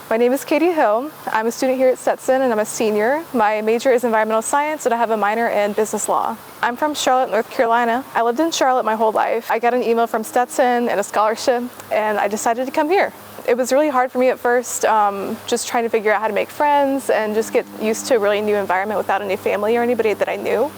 My name is Katie Hill. I'm a student here at Stetson and I'm a senior. My major is environmental science and I have a minor in business law. I'm from Charlotte, North Carolina. I lived in Charlotte my whole life. I got an email from Stetson and a scholarship and I decided to come here. It was really hard for me at first, just trying to figure out how to make friends and just get used to a really new environment without any family or anybody that I knew.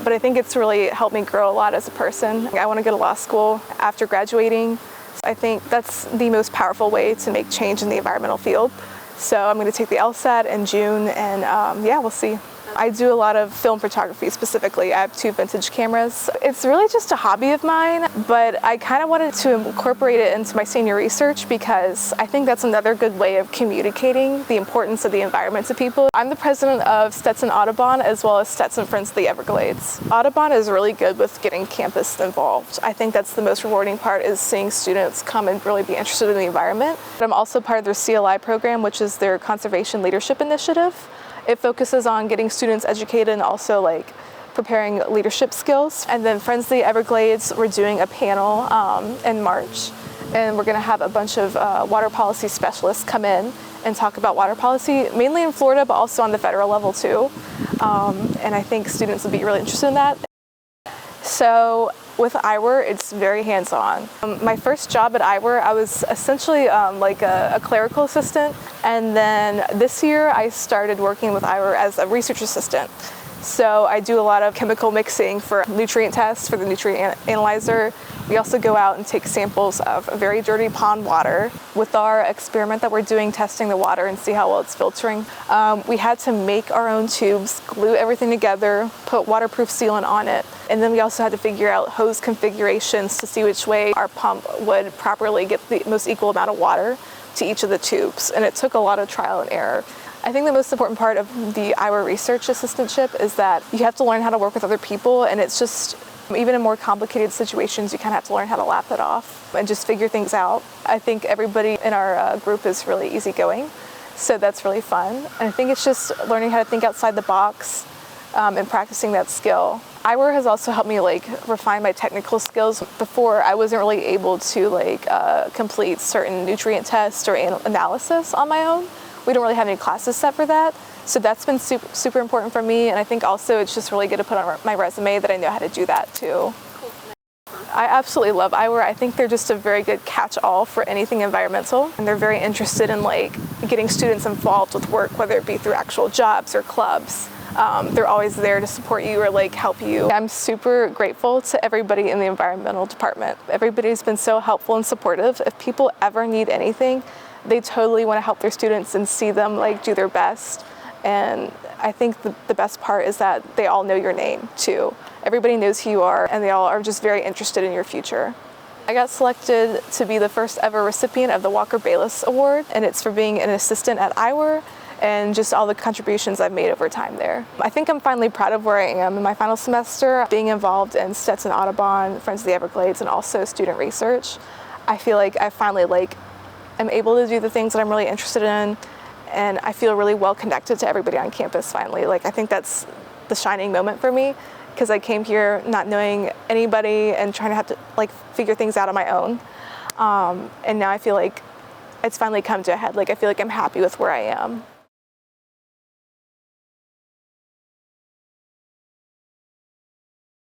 But I think it's really helped me grow a lot as a person. I want to go to law school after graduating. I think that's the most powerful way to make change in the environmental field. So I'm going to take the LSAT in June and yeah, we'll see. I do a lot of film photography specifically. I have 2 vintage cameras. It's really just a hobby of mine, but I kind of wanted to incorporate it into my senior research because I think that's another good way of communicating the importance of the environment to people. I'm the president of Stetson Audubon as well as Stetson Friends of the Everglades. Audubon is really good with getting campus involved. I think that's the most rewarding part, is seeing students come and really be interested in the environment. I'm also part of their CLI program, which is their Conservation Leadership Initiative. It focuses on getting students educated and also like preparing leadership skills. And then Friends of the Everglades, we're doing a panel in March, and we're going to have a bunch of water policy specialists come in and talk about water policy, mainly in Florida, but also on the federal level too. And I think students would be really interested in that. So with IWER, it's very hands-on. My first job at IWER, I was essentially like a clerical assistant. And then this year, I started working with IWER as a research assistant. So I do a lot of chemical mixing for nutrient tests for the nutrient analyzer. We also go out and take samples of very dirty pond water. With our experiment that we're doing, testing the water and see how well it's filtering, we had to make our own tubes, glue everything together, put waterproof sealant on it. And then we also had to figure out hose configurations to see which way our pump would properly get the most equal amount of water to each of the tubes. And it took a lot of trial and error. I think the most important part of the IWER research assistantship is that you have to learn how to work with other people, and it's just, even in more complicated situations, you kind of have to learn how to laugh it off and just figure things out. I think everybody in our group is really easygoing, so that's really fun. And I think it's just learning how to think outside the box and practicing that skill. IWER has also helped me refine my technical skills. Before, I wasn't really able to complete certain nutrient tests or analysis on my own. We don't really have any classes set for that. So that's been super important for me. And I think also it's just really good to put on my resume that I know how to do that too. I absolutely love IWER. I think they're just a very good catch-all for anything environmental. And they're very interested in getting students involved with work, whether it be through actual jobs or clubs. They're always there to support you or help you. I'm super grateful to everybody in the environmental department. Everybody's been so helpful and supportive. If people ever need anything, they totally want to help their students and see them do their best. And I think the best part is that they all know your name too. Everybody knows who you are, and they all are just very interested in your future. I got selected to be the first ever recipient of the Walker Bayless Award, and it's for being an assistant at IWER and just all the contributions I've made over time there. I think I'm finally proud of where I am in my final semester, being involved in Stetson Audubon, Friends of the Everglades, and also student research. I feel like I finally am able to do the things that I'm really interested in, and I feel really well connected to everybody on campus finally. I think that's the shining moment for me, because I came here not knowing anybody and trying to have to figure things out on my own. And now I feel like it's finally come to a head. I feel like I'm happy with where I am.